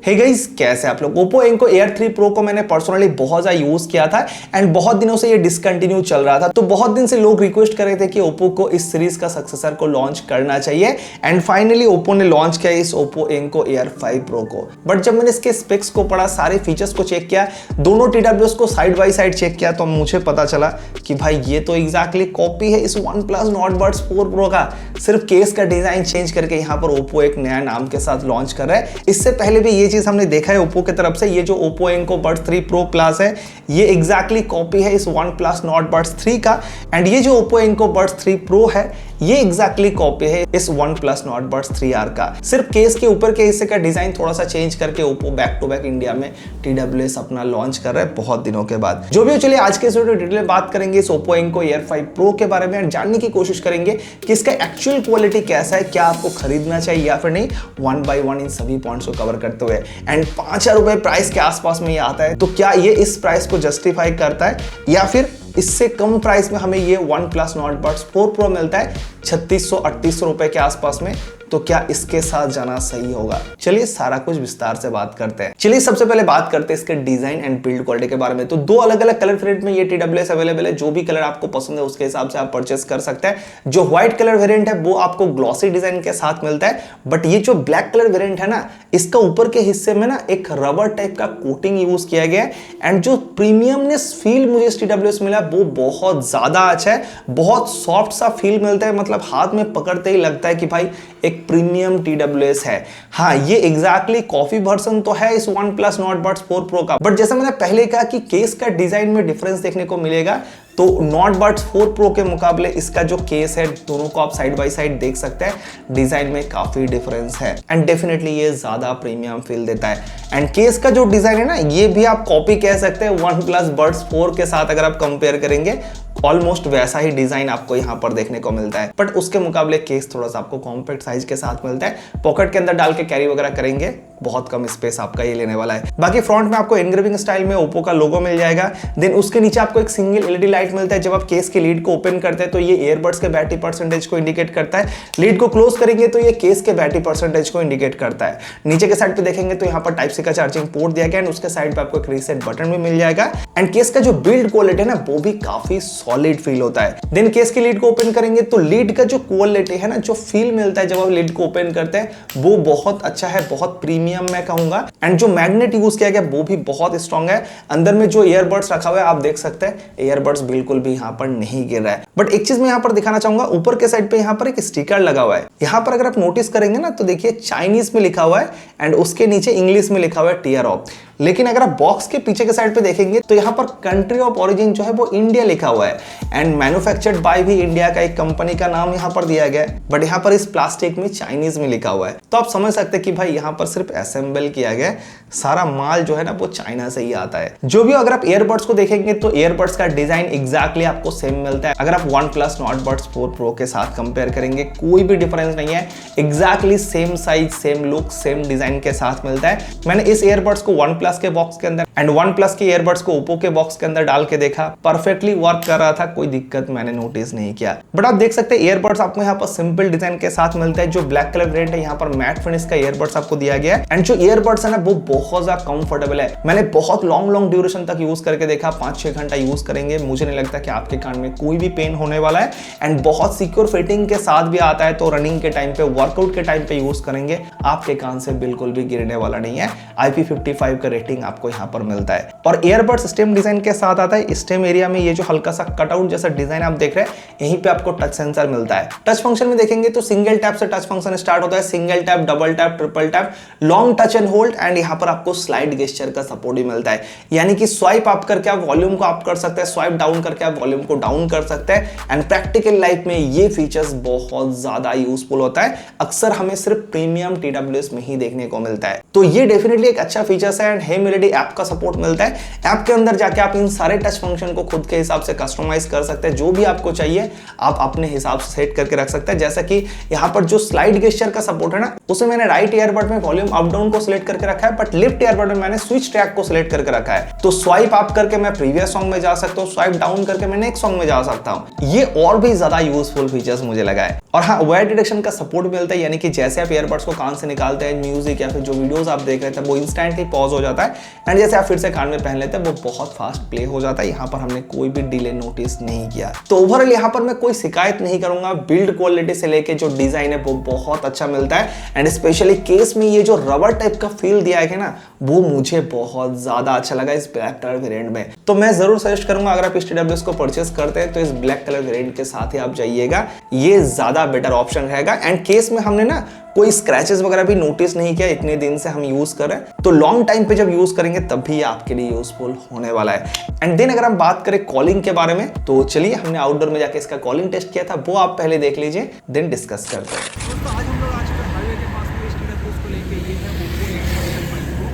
Hey guys, कैसे आप लोग। Oppo Enco Air 3 Pro को मैंने पर्सनली बहुत ज्यादा यूज किया था एंड बहुत दिनों से ये डिसकंटिन्यू चल रहा था। तो बहुत दिन से लोग रिक्वेस्ट कर रहे थे कि Oppo को इस सीरीज का सक्सेसर को लॉन्च करना चाहिए एंड फाइनली Oppo ने लॉन्च किया इस Oppo Enco Air 5 Pro को। बट जब मैंने इसके स्पेक्स को पढ़ा, सारे फीचर्स को चेक किया, दोनों TWS को साइड बाय साइड चेक किया, तो मुझे पता चला कि भाई ये तो एग्जैक्टली कॉपी है इस OnePlus Nord Buds 4 Pro का। सिर्फ केस का डिजाइन चेंज करके यहाँ पर Oppo एक नया नाम के साथ लॉन्च कर रहा है। इससे पहले भी ये चीज हमने देखा है Oppo की तरफ से। ये जो Oppo Enco Buds 3 Pro Plus है, ये एग्जैक्टली कॉपी है इस OnePlus Nord Buds 3 का एंड ये जो Oppo Enco Buds 3 Pro है, ये एग्जैक्टली कॉपी है इस OnePlus Nord Buds 3R का। सिर्फ केस के ऊपर के हिस्से का डिजाइन थोड़ा सा चेंज करके Oppo back to back India में TWS अपना लॉन्च कर रहा है बहुत दिनों के बाद। जो भी हो, चलिए आज के इस वीडियो में डिटेल बात करेंगे इस Oppo Enco Air 5 Pro के बारे में और जानने की कोशिश करेंगे कि इसका एक्चुअल क्वालिटी कैसा है, क्या आपको खरीदना चाहिए या फिर नहीं, वन बाय वन इन सभी पॉइंट्स को कवर करते हुए। एंड 5,000 रुपए प्राइस के आसपास में ये आता है, तो क्या ये इस प्राइस को जस्टिफाई करता है या फिर इससे कम प्राइस में हमें ये OnePlus Nord Buds 4 Pro मिलता है 3600-3800 रुपए के आसपास में, तो क्या इसके साथ जाना सही होगा। चलिए सारा कुछ विस्तार से बात करते हैं। चलिए सबसे पहले बात करते हैं इसके डिजाइन एंड बिल्ड क्वालिटी के बारे में। तो दो अलग अलग कलर वेरिएंट में ये TWS अवेलेबल है। जो भी कलर आपको पसंद है उसके हिसाब से आप परचेस कर सकते हैं। जो व्हाइट कलर वेरिएंट है वो आपको ग्लॉसी डिजाइन के साथ मिलता है, बट ये जो ब्लैक कलर वेरिएंट है ना, इसका ऊपर के हिस्से में ना एक रबर टाइप का कोटिंग यूज किया गया है एंड जो प्रीमियमनेस फील मुझे इस TWS मिला वो बहुत ज्यादा अच्छा है। बहुत सॉफ्ट सा फील मिलता है, मतलब हाथ में पकड़ते ही लगता है कि भाई एक प्रीमियम TWS है। हाँ, ये एग्जैक्टली कॉफी वर्जन तो है इस OnePlus Nord Buds 4 Pro का, बट जैसा मैंने पहले कहा कि केस का डिजाइन में डिफरेंस देखने को मिलेगा। तो Nord Buds 4 Pro के मुकाबले इसका जो केस है, दोनों को आप साइड बाय साइड देख सकते हैं, डिजाइन में काफी डिफरेंस है एंड डेफिनेटली ये ज्यादा प्रीमियम फील देता है। एंड केस का जो डिजाइन है ना, ये भी आप कॉपी कह सकते हैं OnePlus Buds 4 के साथ। अगर आप कंपेयर करेंगे, ऑलमोस्ट वैसा ही डिजाइन आपको यहाँ पर देखने को मिलता है, बट उसके मुकाबले केस थोड़ा सा आपको कॉम्पैक्ट साइज के साथ मिलता है। पॉकेट के अंदर डाल के कैरी वगैरह करेंगे, बहुत कम स्पेस आपका ये लेने वाला है। बाकी फ्रंट में आपको एनग्रेविंग स्टाइल में Oppo का लोगो मिल जाएगा। देन उसके नीचे आपको एक सिंगल LED लाइट मिलता है। जब आप केस के लीड को ओपन करते हैं तो ये ईयरबड्स के बैटरी परसेंटेज को इंडिकेट करता है। लीड को क्लोज करेंगे तो ये केस के बैटरी परसेंटेज को इंडिकेट करता है। नीचे के साइड पे देखेंगे तो यहाँ पर टाइप सी का चार्जिंग पोर्ट दिया गया है। उसके साइड पे आपको एक रीसेट बटन भी मिल जाएगा एंड केस का जो बिल्ड क्वालिटी है ना, वो भी काफी सॉलिड फील होता है। देन केस के लीड को ओपन करेंगे तो लीड का जो क्वालिटी है ना, जो फील मिलता है जब आप लीड को ओपन करते हैं, वो बहुत अच्छा है, बहुत प्रीमियम मैं कहूंगा। एंड जो मैग्नेट यूज किया गया वो भी बहुत स्ट्रॉन्ग है। अंदर में जो ईयरबड्स रखा हुआ है आप देख सकते हैं, ईयरबड्स बिल्कुल भी यहाँ पर नहीं गिर रहा है। बट एक चीज मैं यहाँ पर दिखाना चाहूंगा, ऊपर के साइड पे यहाँ पर एक स्टिकर लगा हुआ है। यहाँ पर अगर आप नोटिस करेंगे ना, तो देखिए चाइनीज में लिखा हुआ है एंड उसके नीचे इंग्लिश में लिखा हुआ है टीयर ऑफ। लेकिन अगर आप बॉक्स के पीछे के साइड पे देखेंगे तो यहाँ पर कंट्री ऑफ ओरिजिन जो है वो इंडिया लिखा हुआ है एंड मैन्युफैक्चर्ड बाय भी इंडिया का एक कंपनी का नाम यहाँ पर दिया गया है, बट यहाँ पर इस प्लास्टिक में चाइनीज में लिखा हुआ है। तो आप समझ सकते हैं कि भाई यहाँ पर सिर्फ असेंबल किया गया है, सारा माल जो है ना वो चाइना से ही आता है। जो भी, अगर आप ईयरबड्स को देखेंगे तो ईयरबड्स का डिजाइन एग्जैक्टली आपको सेम मिलता है। अगर आप OnePlus Nord Buds 4 Pro के साथ कंपेयर करेंगे, कोई भी डिफरेंस नहीं है। Exactly same size, same look, same design के साथ मिलता है। मैंने इस ईयरबड्स को OnePlus के बॉक्स के अंदर एंड OnePlus के ईयरबड्स को Oppo के बॉक्स के अंदर डाल के देखा, परफेक्टली वर्क कर रहा था, कोई दिक्कत मैंने नोटिस नहीं किया। बट आप देख सकते हैं ईयरबड्स आपको यहाँ पर सिंपल डिजाइन के साथ मिलता है। जो ब्लैक कलर वेरिएंट है, यहाँ पर मैट फिनिश का ईयरबड्स आपको दिया गया है एंड जो ईयरबड्स है ना वो बहुत ज्यादा कंफर्टेबल है। मैंने बहुत लॉन्ग ड्यूरेशन तक यूज करके देखा, 5-6 घंटा यूज करेंगे, मुझे नहीं लगता कि आपके कान में कोई भी पेन होने वाला है एंड बहुत सिक्योर फिटिंग के साथ भी आता है। तो रनिंग के टाइम पे, वर्कआउट के टाइम पे यूज करेंगे, आपके कान से बिल्कुल भी गिरने वाला नहीं है। IP55 का रेटिंग आपको यहाँ पर मिलता है और ईयरबड्स स्टेम डिजाइन के साथ आता है। स्टेम एरिया में ये जो हल्का सा कटआउट जैसा डिजाइन आप देख रहे हैं, यहीं पे आपको टच सेंसर मिलता है। टच फंक्शन में देखेंगे तो सिंगल टैप से टच फंक्शन स्टार्ट होता है। Single tap, double tap, triple tap, long touch and hold and यहाँ पर आपको स्लाइड गेस्चर का सपोर्ट भी मिलता है। यानी कि स्वाइप अप करके आप वॉल्यूम को अप कर सकते हैं, स्वाइप डाउन करके आप वॉल्यूम को डाउन कर सकते हैं एंड प्रैक्टिकल लाइफ में ये फीचर्स बहुत ज्यादा यूजफुल होता है। अक्सर हमें सिर्फ प्रीमियम TWS में ही देखने को मिलता है, तो ये डेफिनेटली एक अच्छा फीचर्स है। एंड हे मेलेडी ऐप का सपोर्ट मिलता है। ऐप के अंदर जाके आप इन सारे टच फंक्शन को खुद के हिसाब से कस्टमाइज कस्टमाइज कर सकते हैं, जो भी आपको चाहिए आप अपने हिसाब से सेट करके रख सकते हैं। जैसा कि यहाँ पर जो स्लाइड गेस्चर का सपोर्ट है ना, उसे मैंने राइट ईयरबड में वॉल्यूम अप डाउन को सिलेक्ट करके रखा है, बट लेफ्ट ईयरबड में मैंने स्विच ट्रैक को सिलेक्ट करके रखा है। तो स्वाइप अप करके मैं प्रीवियस सॉन्ग में जा सकता हूँ, स्वाइप डाउन करके मैं नेक्स्ट सॉन्ग में जा सकता हूँ। ये और भी ज्यादा यूजफुल फीचर्स मुझे लगा है। और हाँ, वॉइस डिटेक्शन का सपोर्ट मिलता है, यानी कि जैसे आप ईयरबड्स को कान से निकालते हैं, म्यूजिक या फिर जो वीडियोस आप देख रहे थे वो इंस्टेंटली पॉज हो जाता है, एंड जैसे आप फिर से कान में पहन लेते हैं वो बहुत फास्ट प्ले हो जाता है। यहाँ पर हमने कोई भी डिले नोटिस नहीं किया। तो ओवरऑल यहाँ पर मैं कोई शिकायत नहीं करूंगा। बिल्ड क्वालिटी से लेके जो डिजाइन है वो बहुत अच्छा मिलता है, एंड स्पेशली केस में ये जो रबर टाइप का फील दिया है ना, वो मुझे बहुत ज्यादा अच्छा लगा इस ब्लैक कलर वेरिएंट में। तो मैं जरूर सजेस्ट करूंगा, अगर आप इस TWS को परचेस करते हैं तो इस ब्लैक कलर वेरिएंट के साथ ही आप जाइएगा, ये ज्यादा बेटर ऑप्शन रहेगा। एंड केस में हमने ना कोई स्क्रैचेस वगैरह भी नोटिस नहीं किया, इतने दिन से हम यूज कर रहे हैं, तो लॉन्ग टाइम पे जब यूज करेंगे तब भी आपके लिए यूजफुल होने वाला है। एंड देन अगर हम बात करें कॉलिंग के बारे में, तो चलिए हमने आउटडोर में जाके इसका कॉलिंग टेस्ट किया था, वो आप पहले देख लीजिए, देन डिस्कस करते हैं। दोस्तों आज हम लोग आ चुके हैं हाईवे के पास में, इस TWS को लेके। ये है Oppo A55 Pro।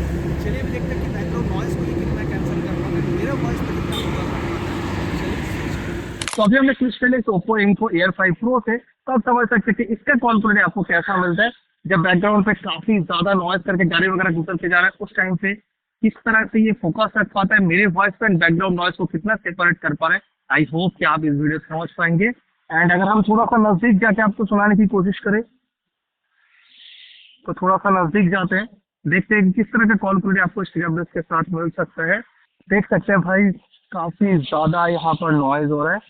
चलिए भी देखते हैं कि बैकग्राउंड नॉइस को ये कितना कैंसिल कर रहा है, मेरा वॉइस पे कितना होगा। तो अभी हमने स्विच कर लिया Oppo A55 Pro से, तो आप समझ सकते हैं कि इसका कॉल क्वालिटी आपको कैसा मिलता है। जब बैकग्राउंड पे काफी ज्यादा नॉइस करके गाड़ी वगैरह गुजर के जा रहा है, उस टाइम पे किस तरह से ये फोकस रख पाता है मेरे वॉइस पे, बैकग्राउंड नॉइस को कितना सेपरेट कर पा रहे हैं। आई होप कि आप इस वीडियो समझ पाएंगे। एंड अगर हम थोड़ा सा नजदीक जाके आपको सुनाने की कोशिश करें, तो थोड़ा सा नजदीक जाते हैं, देखते हैं किस तरह का कॉल क्वालिटी आपको इस TWS के साथ मिल सकता है। देख सकते हैं भाई काफी ज्यादा यहाँ पर नॉइज हो रहा है,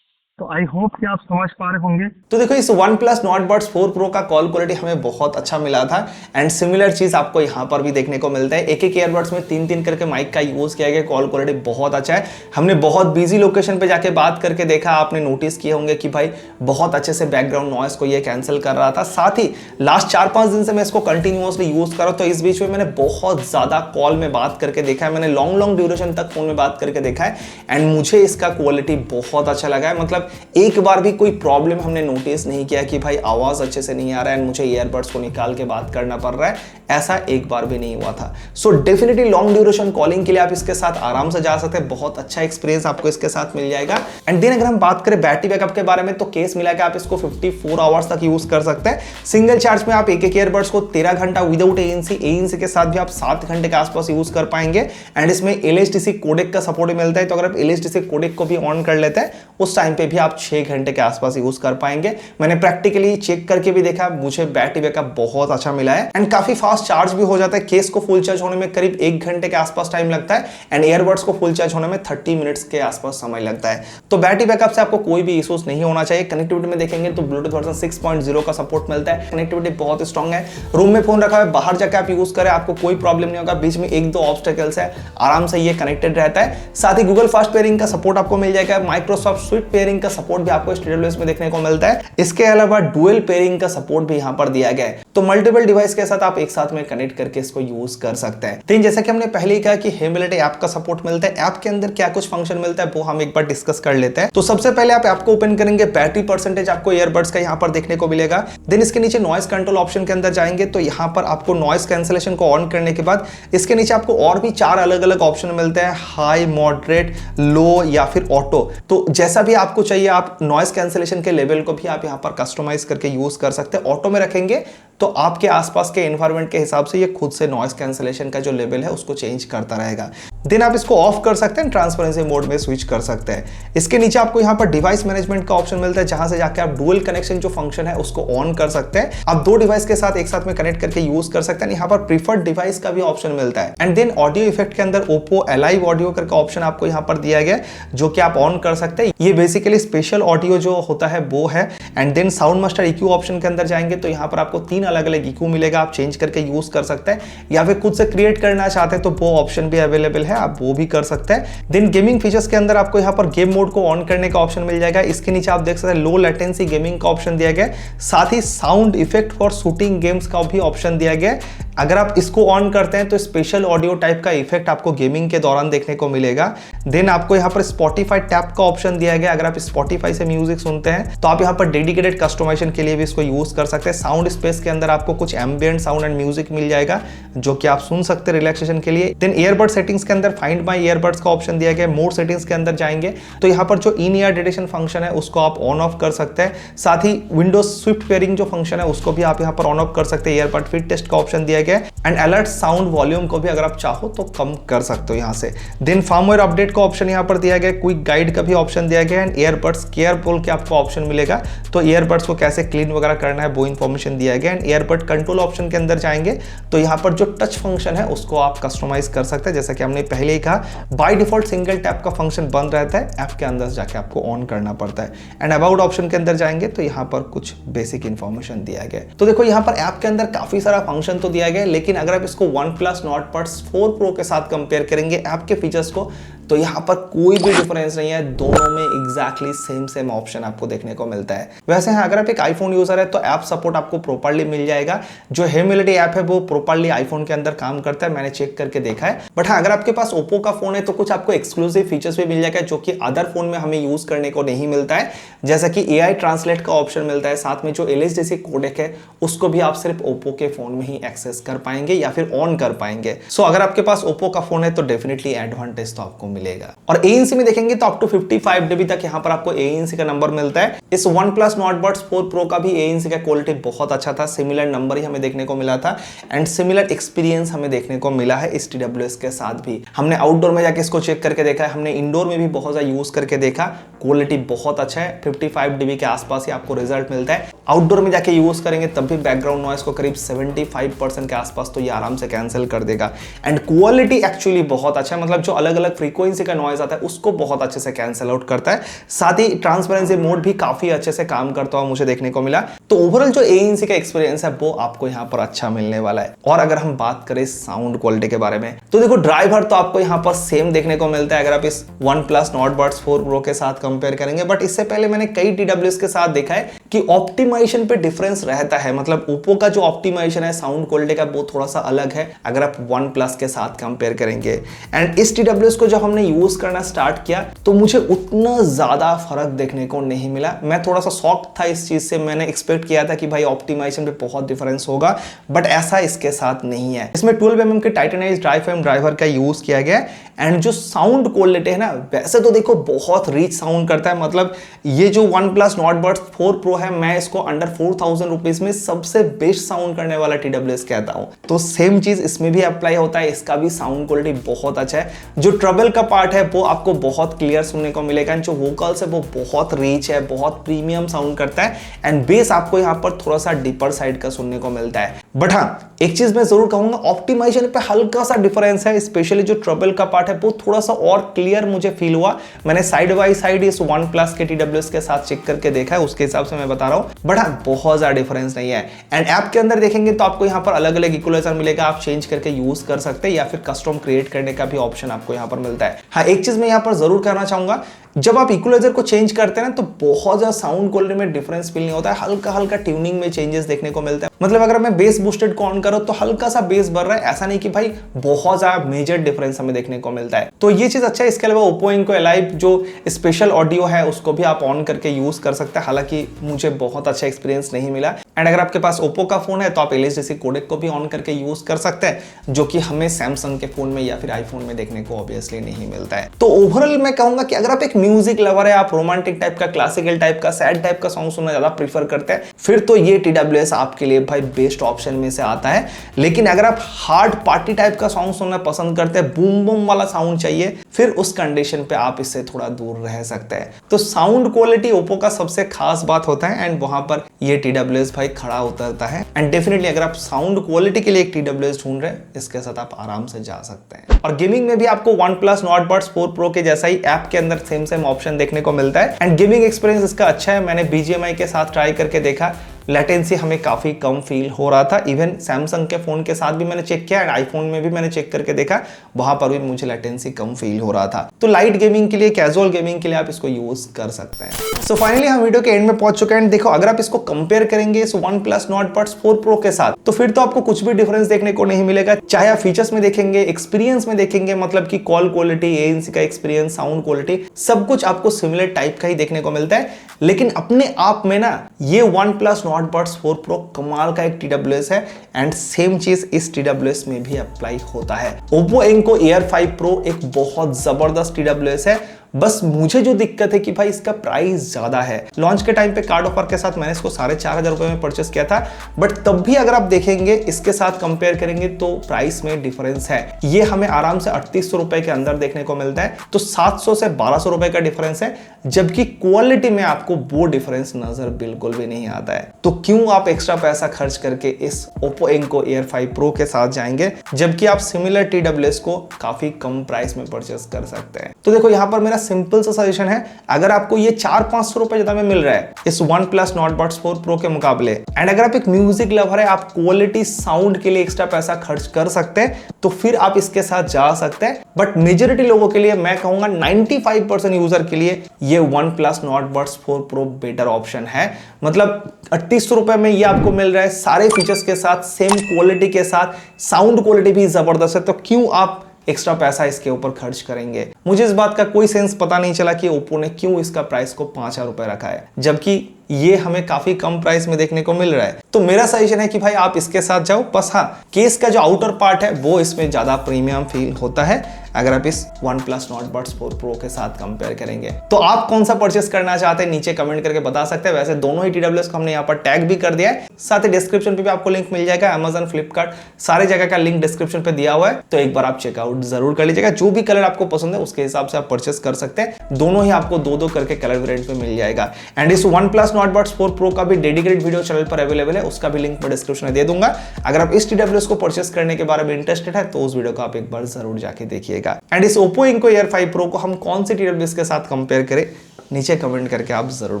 तो आई होप कि आप समझ पा रहे होंगे। तो देखो इस OnePlus Nord Buds 4 Pro का कॉल क्वालिटी हमें बहुत अच्छा मिला था, एंड सिमिलर चीज आपको यहाँ पर भी देखने को मिलता है। एक एक ईयरबड्स में 3-3 करके माइक का यूज किया गया, कॉल क्वालिटी बहुत अच्छा है। हमने बहुत बिजी लोकेशन पे जाके बात करके देखा, आपने नोटिस किए होंगे कि भाई बहुत अच्छे से बैकग्राउंड नॉइस को ये कैंसिल कर रहा था। साथ ही लास्ट 4-5 दिन से मैं इसको कंटिन्यूअसली यूज कर रहा हूं, तो इस बीच में मैंने बहुत ज्यादा कॉल में बात करके देखा है, मैंने लॉन्ग ड्यूरेशन तक फोन में बात करके देखा है, एंड मुझे इसका क्वालिटी बहुत अच्छा लगा है। मतलब एक बार भी कोई प्रॉब्लम हमने नोटिस नहीं किया कि भाई आवाज अच्छे से नहीं आ रहा है एंड मुझे ईयरबड्स को निकाल के बात करना पड़ रहा है, ऐसा एक बार भी नहीं हुआ था। So definitely long duration calling के लिए आप इसके साथ आराम से जा सकते हैं, बहुत अच्छा एक्सपीरियंस आपको इसके साथ मिल जाएगा। एंड देन अगर हम बात करें बैटरी बैकअप के बारे में, तो केस मिला के आप इसको 54 आवर्स तक यूज कर सकते हैं। सिंगल चार्ज में आप एक एक ईयरबड्स को 13 घंटा विदाउट ANC के साथ भी आप 7 घंटे के आसपास यूज कर पाएंगे। एंड इसमें LHDC कोडेक का सपोर्ट मिलता है, तो अगर आप LHDC कोडेक को भी ऑन कर लेते हैं उस टाइम पे भी आप 6 घंटे के आसपास यूज कर पाएंगे। मैंने प्रैक्टिकली चेक करके भी देखा, मुझे बैटरी बैकअप बहुत अच्छा मिला है, एंड काफी फास्ट चार्ज भी हो जाता है। केस को फुल चार्ज होने में करीब 1 घंटे के आसपास टाइम लगता है, एंड ईयरबड्स को फुल चार्ज होने में 30 मिनट्स के आसपास समय लगता है। तो बैटरी बैकअप से आपको कोई भी इश्यूज नहीं होना चाहिए। कनेक्टिविटी में देखेंगे तो ब्लूटूथ वर्जन 6.0 का सपोर्ट मिलता है, कनेक्टिविटी बहुत स्ट्रॉन्ग है। रूम में फोन रखा है, बाहर जाकर आप यूज करें आपको कोई प्रॉब्लम नहीं होगा, बीच में 1-2 ऑब्स्टेकल्स है, आराम से ये कनेक्टेड रहता है। साथ ही गूगल फास्ट पेयरिंग का सपोर्ट आपको मिल जाएगा, माइक्रोसॉफ्ट स्विफ्ट पेयरिंग का सपोर्ट भी आपको इस TWS में देखने को मिलता है। इसके अलावा डुअल पेयरिंग का सपोर्ट भी यहाँ पर दिया गया है, तो मल्टीपल डिवाइस के साथ आप एक साथ में कनेक्ट करके इसको यूज कर सकते हैं। तो जैसा कि हमने पहले ही कहा कि हेबिलिटी ऐप का सपोर्ट मिलता है, ऐप के अंदर क्या कुछ फंक्शन मिलता है वो हम एक बार डिस्कस कर लेते हैं। तो सबसे पहले आप ऐप को ओपन करेंगे, बैटरी परसेंटेज आपको ईयरबड्स का यहाँ पर देखने को मिलेगा। देन इसके नीचे नॉइस कंट्रोल ऑप्शन के अंदर जाएंगे, तो यहाँ पर आपको नॉइस कैंसिलेशन को ऑन करने के बाद इसके नीचे आपको और भी 4 अलग अलग ऑप्शन मिलते हैं, हाई, मॉडरेट, लो या फिर ऑटो। तो जैसा भी आपको चाहिए आप नॉइस कैंसिलेशन के लेवल को भी आप यहाँ पर कस्टमाइज करके यूज कर सकते हैं। ऑटो में रखेंगे तो आपके आसपास के एनवायरनमेंट के हिसाब से ये खुद से नॉइस कैंसिलेशन का जो लेवल है उसको चेंज करता रहेगा। देन आप इसको ऑफ कर सकते हैं, ट्रांसपेरेंसी मोड में स्विच कर सकते हैं। इसके नीचे आपको यहाँ पर डिवाइस मैनेजमेंट का ऑप्शन मिलता है, जहां से जाके आप डुअल कनेक्शन जो फंक्शन है उसको ऑन कर सकते हैं। आप 2 डिवाइस के साथ एक साथ में कनेक्ट करके यूज कर सकते हैं। यहाँ पर प्रीफर्ड डिवाइस का भी ऑप्शन मिलता है। एंड देन ऑडियो इफेक्ट के अंदर Oppo Alive ऑडियो करके ऑप्शन आपको यहाँ पर दिया गया है, जो कि आप ऑन कर सकते हैं। ये बेसिकली स्पेशल ऑडियो जो होता है वो है। And then sound master EQ option के अंदर जाएंगे तो यहाँ पर आपको 3 अलग अलग EQ मिलेगा, आप चेंज करके यूज कर सकते हैं, या फिर खुद से क्रिएट करना चाहते हैं तो वो ऑप्शन भी अवेलेबल है, आप वो भी कर सकते हैं। देन गेमिंग फीचर्स के अंदर आपको यहाँ पर गेम मोड को ऑन करने का ऑप्शन मिल जाएगा। इसके नीचे आप देख सकते हैं लो लेटेंसी गेमिंग का ऑप्शन दिया गया है, साथ ही sound effect for shooting games का भी ऑप्शन दिया गया है। अगर आप इसको ऑन करते हैं तो स्पेशल ऑडियो टाइप का इफेक्ट आपको गेमिंग के दौरान देखने को मिलेगा। देन आपको यहाँ पर स्पॉटिफाई टैप का ऑप्शन दिया गया, अगर आप स्पॉटिफाई से म्यूजिक सुनते हैं तो आप यहाँ पर डेडिकेटेड कस्टमाइजेशन के लिए भी इसको यूज कर सकते हैं। साउंड स्पेस के अंदर आपको कुछ एम्बिएंट साउंड एंड म्यूजिक मिल जाएगा जो कि आप सुन सकते हैं रिलैक्सेशन के लिए। देन ईयरबड सेटिंग्स के अंदर अंदर फाइंड माई ईयरबड्स का ऑप्शन दिया गया है। मोड सेटिंग्स के अंदर जाएंगे तो यहाँ पर जो इन ईयर डिटेक्शन फंक्शन है उसको आप ऑन ऑफ कर सकते हैं। साथ ही विंडोज स्विफ्ट पेयरिंग जो फंक्शन है उसको भी आप यहाँ पर ऑन ऑफ कर सकते हैं। ईयरबड फिट टेस्ट का ऑप्शन दिया गया है एंड अलर्ट साउंड वॉल्यूम को भी अगर आप चाहो तो कम कर सकते हो यहाँ से। देन फर्मवेयर अपडेट का ऑप्शन यहाँ पर दिया गया है, क्विक गाइड का भी ऑप्शन दिया गया है एंड ईयरबड्स केयर बोल के आपको ऑप्शन मिलेगा, तो ईयरबड्स को कैसे क्लीन वगैरह करना है वो इन्फॉर्मेशन दिया गया है। एंड ईयरबड कंट्रोल ऑप्शन के अंदर जाएंगे तो यहाँ पर जो टच फंक्शन है उसको आप कस्टमाइज कर सकते हैं। जैसा कि हमने पहले ही कहा, बाय डिफॉल्ट सिंगल टैप का फंक्शन बंद रहता है, ऐप के अंदर जाके आपको ऑन करना पड़ता है। एंड अबाउट ऑप्शन के अंदर जाएंगे तो यहाँ पर कुछ बेसिक इन्फॉर्मेशन दिया गया है। तो देखो यहाँ पर ऐप के अंदर काफी सारा फंक्शन तो दिया गया है, लेकिन अगर आप इसको OnePlus Nord Buds 4 Pro के साथ कंपेयर करेंगे ऐप के फीचर्स को तो यहाँ पर कोई भी डिफरेंस नहीं है, दोनों में एग्जैक्टली सेम ऑप्शन आपको देखने को मिलता है। वैसे हाँ, अगर आप एक आईफोन यूजर है तो ऐप सपोर्ट आपको प्रॉपर्ली मिल जाएगा। जो हेमिलिटी ऐप है वो प्रॉपर्ली आईफोन के अंदर काम करता है, मैंने चेक करके देखा है। बट हाँ, अगर आपके पास ओप्पो का फोन है तो कुछ आपको एक्सक्लूसिव फीचर्स भी मिल जाएगा जो कि अदर फोन में हमें यूज करने को नहीं मिलता है, जैसा कि AI ट्रांसलेट का ऑप्शन मिलता है। साथ में जो LSDC कोडेक है उसको भी आप सिर्फ ओप्पो के फोन में ही एक्सेस कर पाएंगे या फिर ऑन कर पाएंगे। सो अगर आपके पास ओप्पो का फोन है तो डेफिनेटली एडवांटेज तो आपको मिलेगा। और ANC में देखेंगे तो अप टू 55 dB तक यहाँ पर आपको ANC का नंबर मिलता है। इस OnePlus Nord Buds 4 Pro का भी ANC का क्वालिटी बहुत अच्छा था, सिमिलर नंबर ही हमें देखने को मिला था एंड सिमिलर एक्सपीरियंस हमें देखने को मिला है इस TWS के साथ भी। हमने आउटडोर में जाके इसको चेक करके देखा है, हमने इंडोर में भी बहुत ज़्यादा यूज करके देखा, क्वालिटी बहुत अच्छा है। 55 dB के आसपास ही आपको रिजल्ट मिलता है। आउटडोर में जाके यूज करेंगे तब भी बैकग्राउंड नॉइस को करीब 75% के आसपास तो ये आराम से कैंसिल कर देगा एंड क्वालिटी एक्चुअली बहुत अच्छा है, मतलब जो अलग अलग फ्रीक्वेंसी का नॉइस आता है उसको बहुत अच्छे से कैंसिल आउट करता है। साथ ही ट्रांसपेरेंसी मोड भी काफी अच्छे से काम करता हुआ मुझे देखने को मिला। तो ओवरऑल जो ANC का एक्सपीरियंस है वो आपको यहाँ पर अच्छा मिलने वाला है। और अगर हम बात करें साउंड क्वालिटी के बारे में तो देखो, ड्राइवर तो आपको यहाँ पर सेम देखने को मिलता है अगर आप इस OnePlus Nord Buds 4 Pro के साथ कंपेयर करेंगे। बट इससे पहले मैंने कई TWS के साथ देखा है कि ऑप्टिमाइजेशन पे डिफरेंस रहता है, मतलब ओप्पो का जो ऑप्टिमाइजेशन है साउंड क्वालिटी का वो थोड़ा सा अलग है अगर आप OnePlus के साथ कंपेयर करेंगे। एंड इस TWS को जब हमने यूज करना स्टार्ट किया तो मुझे उतना ज्यादा फर्क देखने को नहीं मिला। मैं थोड़ा सा शॉक था इस चीज से, मैंने एक्सपेक्ट किया था कि भाई ऑप्टिमाइजेशन पे बहुत डिफरेंस होगा, बट ऐसा इसके साथ नहीं है। इसमें 12mm के टाइटेनाइज्ड ड्राइव ड्राइवर का यूज किया गया है एंड जो साउंड क्वालिटी है ना, वैसे तो देखो बहुत रिच साउंड करता है। मतलब ये जो OnePlus Nord Buds 4 Pro है, मैं इसको अंडर 4000 रुपीज में सबसे बेस्ट साउंड करने वाला TWS कहता हूं। तो सेम चीज इसमें भी अप्लाई होता है, इसका भी साउंड क्वालिटी बहुत अच्छा है। जो ट्रबल का पार्ट है वो आपको बहुत क्लियर सुनने को मिलेगा, जो वोकल्स है वो बहुत रिच है, बहुत प्रीमियम साउंड करता है एंड बेस आपको यहाँ पर थोड़ा सा डीपर साइड का सुनने को मिलता है। बट हाँ, एक चीज मैं जरूर कहूंगा, ऑप्टिमाइजेशन पे हल्का सा डिफरेंस है, स्पेशली जो ट्रबल का पार्ट है वो थोड़ा सा और क्लियर मुझे फील हुआ। मैंने साइड बाय साइड इस OnePlus के TWS के साथ चेक करके देखा है, उसके हिसाब से मैं बता रहा हूं। बट हाँ, बहुत ज्यादा डिफरेंस नहीं है। एंड ऐप के अंदर देखेंगे तो आपको यहाँ पर अलग अलग इक्वलाइजर मिलेगा, आप चेंज करके यूज कर सकते हैं या फिर कस्टम क्रिएट करने का भी ऑप्शन आपको यहाँ पर मिलता है। हाँ, एक चीज मैं यहाँ पर जरूर कहना चाहूंगा, जब आप इक्वलाइजर को चेंज करते हैं ना तो बहुत ज्यादा साउंड क्वालिटी में डिफरेंस फील नहीं होता है, हल्का हल्का ट्यूनिंग में चेंजेस देखने को मिलता है। मतलब अगर मैं बेस बूस्टेड को ऑन करूं तो हल्का सा बेस बढ़ रहा है, ऐसा नहीं कि भाई बहुत ज्यादा मेजर डिफरेंस हमें देखने को मिलता है। तो ये चीज अच्छा है। इसके अलावा ओप्पो इनको अलाइव जो स्पेशल ऑडियो है उसको भी आप ऑन करके यूज कर सकते हैं, हालांकि मुझे बहुत अच्छा एक्सपीरियंस नहीं मिला। एंड अगर आपके पास ओप्पो का फोन है तो आप LSDC कोडेक को भी ऑन करके यूज कर सकते हैं, जो कि हमें सैमसंग के फोन में या फिर आईफोन में देखने को ऑब्वियसली नहीं मिलता है। तो ओवरऑल मैं कहूंगा कि अगर आप एक म्यूजिक लवर है, आप रोमांटिक टाइप का, क्लासिकल टाइप का, सैड टाइप का सॉन्ग सुनना ज्यादा प्रीफर करते हैं, फिर तो ये TWS आपके लिए भाई बेस्ट ऑप्शन में से आता है। लेकिन अगर आप हार्ड पार्टी टाइप का सॉन्ग सुनना पसंद करते हैं, बूम बूम वाला साउंड चाहिए, फिर उस कंडीशन पे आप इससे थोड़ा दूर रह सकते हैं। तो साउंड क्वालिटी ओप्पो का सबसे खास बात होता है एंड वहां पर ये TWS भाई खड़ा उतरता है। एंड डेफिनेटली अगर आप साउंड क्वालिटी के लिए एक TWS ढूंढ रहे हैं, इसके साथ आप आराम से जा सकते हैं। और गेमिंग में भी आपको OnePlus Nord Buds 4 Pro के जैसा ही ऐप के अंदर सेम ऑप्शन देखने को मिलता है एंड गेमिंग एक्सपीरियंस इसका अच्छा है। मैंने BGMI के साथ ट्राई करके देखा, लेटेंसी हमें काफी कम फील हो रहा था। इवन सैमसंग के फोन के साथ भी मैंने चेक किया एंड आईफोन में भी मैंने चेक करके देखा, वहां पर भी मुझे लेटेंसी कम फील हो रहा था। तो लाइट गेमिंग के लिए, कैजुअल गेमिंग के लिए आप इसको यूज कर सकते हैं। सो फाइनली हम वीडियो के एंड में पहुंच चुके हैं। देखो, अगर आप इसको कंपेयर करेंगे इस OnePlus Nord Buds 4 Pro के साथ तो फिर तो आपको कुछ भी डिफरेंस देखने को नहीं मिलेगा, चाहे आप फीचर्स में देखेंगे, एक्सपीरियंस में देखेंगे, मतलब कि कॉल क्वालिटी, ANC का एक्सपीरियंस, साउंड क्वालिटी, सब कुछ आपको सिमिलर टाइप का ही देखने को मिलता है। लेकिन अपने आप में ना ये OnePlus नॉट बड्स 4 प्रो कमाल का एक TWS है एंड सेम चीज इस TWS में भी अप्लाई होता है। Oppo Enco Air 5 Pro एक बहुत जबरदस्त TWS है, बस मुझे जो दिक्कत है कि भाई इसका प्राइस ज्यादा है। लॉन्च के टाइम पे कार्ड ऑफर के साथ मैंने इसको 4,500 रुपए में परचेस किया था, बट तब भी अगर आप देखेंगे इसके साथ कंपेयर करेंगे तो प्राइस में डिफरेंस है। ये हमें आराम से 3800 रुपए के अंदर देखने को मिलता है, तो 700 से 1200 रुपए का डिफरेंस है, जबकि क्वालिटी में आपको वो डिफरेंस नजर बिल्कुल भी नहीं आता है। तो क्यों आप एक्स्ट्रा पैसा खर्च करके इस Oppo Enco Air 5 Pro के साथ जाएंगे, जबकि आप सिमिलर TWS को काफी कम प्राइस में परचेस कर सकते हैं। तो देखो यहाँ पर मेरा सिंपल सा सजेशन है, अगर आपको ये 400-500 रुपए ज्यादा में मिल रहा है इस OnePlus Nord Buds 4 Pro के मुकाबले, एंड अगर आप एक म्यूजिक लवर है, आप क्वालिटी साउंड के लिए एक्स्ट्रा पैसा खर्च कर सकते हैं, तो फिर आप इसके साथ जा सकते हैं। बट मेजॉरिटी लोगों के लिए, मैं कहूंगा 95% यूजर के लिए ये OnePlus Nord Buds 4 Pro better option है। मतलब 3800 रुपए में ये आपको मिल रहा है सारे फीचर्स के साथ, सेम क्वालिटी के साथ, साउंड क्वालिटी भी जबरदस्त है, तो क्यों आप एक्स्ट्रा पैसा इसके ऊपर खर्च करेंगे। मुझे इस बात का कोई सेंस पता नहीं चला कि ओप्पो ने क्यों इसका प्राइस को 5,000 रुपए रखा है, जबकि ये हमें काफी कम प्राइस में देखने को मिल रहा है। तो मेरा सजेशन है कि भाई आप इसके साथ जाओ। बस हाँ, केस का जो आउटर पार्ट है वो इसमें ज्यादा प्रीमियम फील होता है अगर आप इस OnePlus Nord Buds 4 Pro के साथ कंपेयर करेंगे। तो आप कौन सा परचेस करना चाहते हैं नीचे कमेंट करके बता सकते हैं। वैसे दोनों ही TWS को हमने यहाँ पर टैग भी कर दिया है, साथ ही डिस्क्रिप्शन पे भी आपको लिंक मिल जाएगा। Amazon, Flipkart, सारे जगह का लिंक डिस्क्रिप्शन पे दिया हुआ है, तो एक बार आप चेकआउट जरूर कर लीजिएगा। जो भी कलर आपको पसंद है उसके हिसाब से आप परचेस कर सकते हैं। दोनों ही आपको दो करके कलर वेरिएंट पे मिल जाएगा। एंड इस OnePlus Nord Buds 4 Pro का भी डेडिकेटेड वीडियो चैनल पर अवेलेबल है, उसका भी लिंक मैं डिस्क्रिप्शन में दे दूंगा। अगर आप इस TWS को परचेस करने के बारे में इंटरेस्टेड है तो उस वीडियो को आप एक बार जरूर जाके देखिएगा। एंड इस Oppo Enco Air 5 Pro को हम कौन सी TWS के साथ कंपेयर करें, नीचे कमेंट करके आप जरूर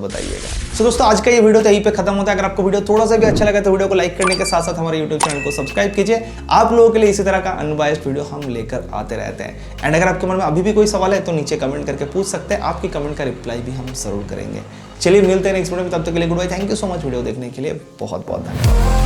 बताइएगा। तो दोस्तों आज का ये वीडियो तो यहीं पे खत्म होता है। अगर आपको वीडियो थोड़ा सा भी अच्छा लगा तो वीडियो को लाइक करने के साथ साथ हमारे YouTube चैनल को सब्सक्राइब कीजिए। आप लोगों के लिए इसी तरह का अनबायस्ड वीडियो हम लेकर आते रहते हैं। एंड अगर आपके मन में अभी भी कोई सवाल है तो नीचे कमेंट करके पूछ सकते हैं, आपकी कमेंट का रिप्लाई भी हम जरूर करेंगे। चलिए मिलते हैं नेक्स्ट वीडियो में, तब तक के लिए good bye. Thank you so much video देखने के लिए, बहुत बहुत धन्यवाद।